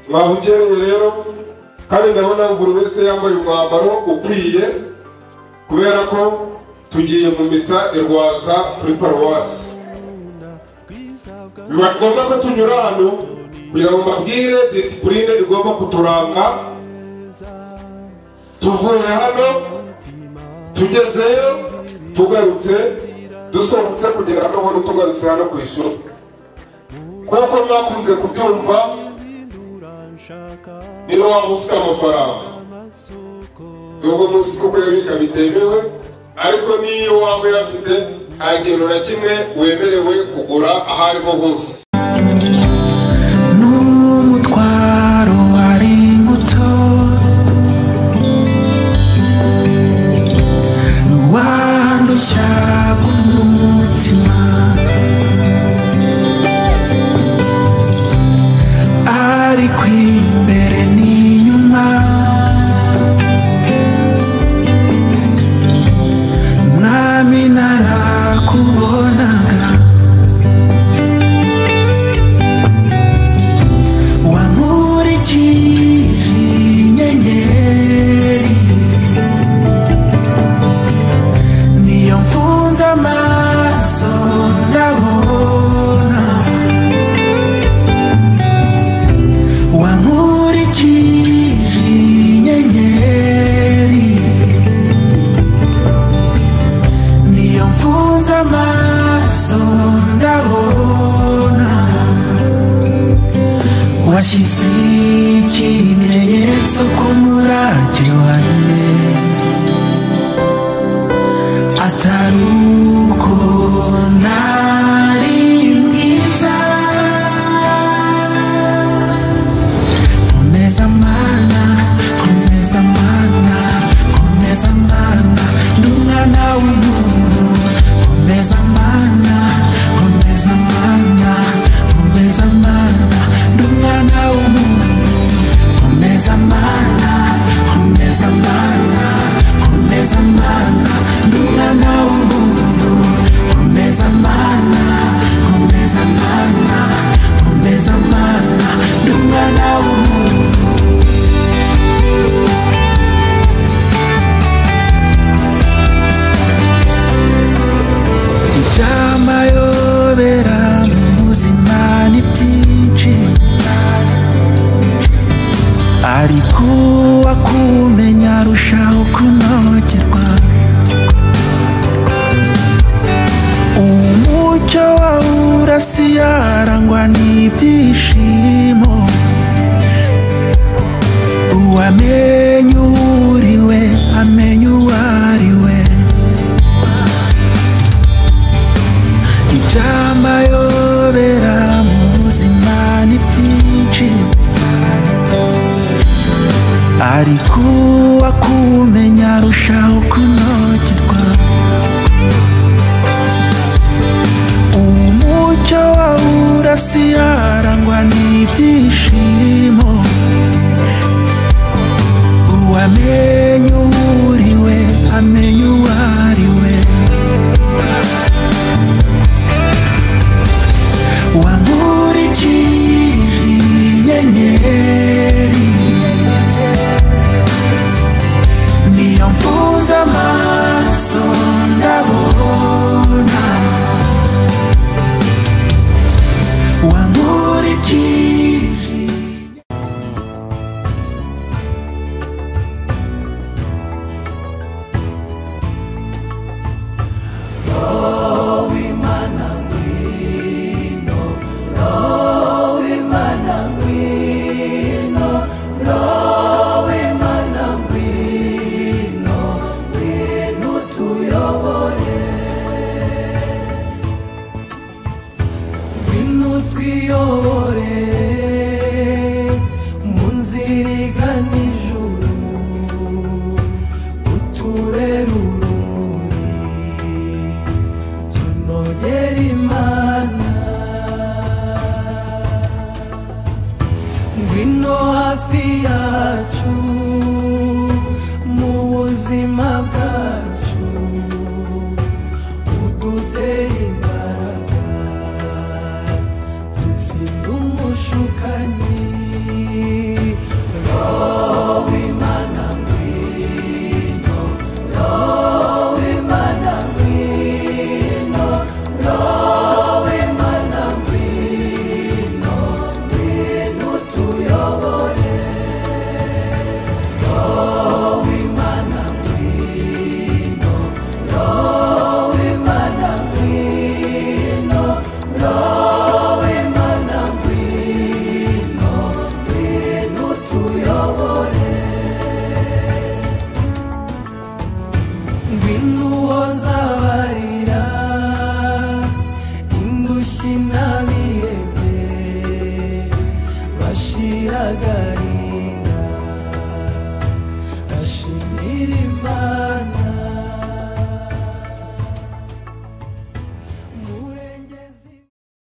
mwabukereye rero kandi ndabona buri wese yambaye umwambaro ukwiye kubera ko tugiye mu misa irwaza kuri paruwasi. Biba ngombwa ko tunyura hano kugira ngo mbabwire disipurine igomba kuturanga. Tuvuye hano tugezeyo tugarutse dusohotse kugira ngo ubone tugarutse hano ku ishuri kuko mwakunze kubyumva. Niyo waba ufite amafaranga nubwo muzi ko kuyabika bitemewe, ariko niyo waba uyafite nta kintu na kimwe wemerewe kugura aho ariho hose. N'umutwaro wari muto wandushaga umutima, ariko imbere n'inyuma mwami narakubonaga, wankurikije inyenyeri, niyo mfunze amaso ndabona, wankurikije inyenyeri, niyo mfunze amaso ndabona, washyize ikimenyetso ku murage wanjye, atari uko nari mwiza. Komeza mana, komeza mana, komeza mana, ndi umwana w'umuntu. Komeza mana, komeza mana, komeza mana, ndi umwana w'umuntu. Komeza mana, komeza mana, komeza mana, ndi umwana w'umuntu. Komeza mana, komeza mana, komeza mana, ndi umwana w'umuntu. Ibyamayobera mu buzima ni byinshi, ariko wakumenya arushaho kunogerwa. Umucyo wawe urasiye arangwa n'ibyishimo, uwamenya uriwe amenya uwo ariwe. Ibyamayobera mu buzima ni byinshi, ariko wakumenya arushaho kunogerwa. Umucyo wawe urasiye arangwa n'ibyishimo, uwamenya uriwe amenya uwo ariwe. Wankurikije inyenyeri, niyo mfunze amaso ndabona, wankurikije. Ngwino hafi yacu mu buzima bwacu, udutera imbaraga dutsinde umushukanyi. ngwino uhoza abarira indushyi n'abihebye bashiraga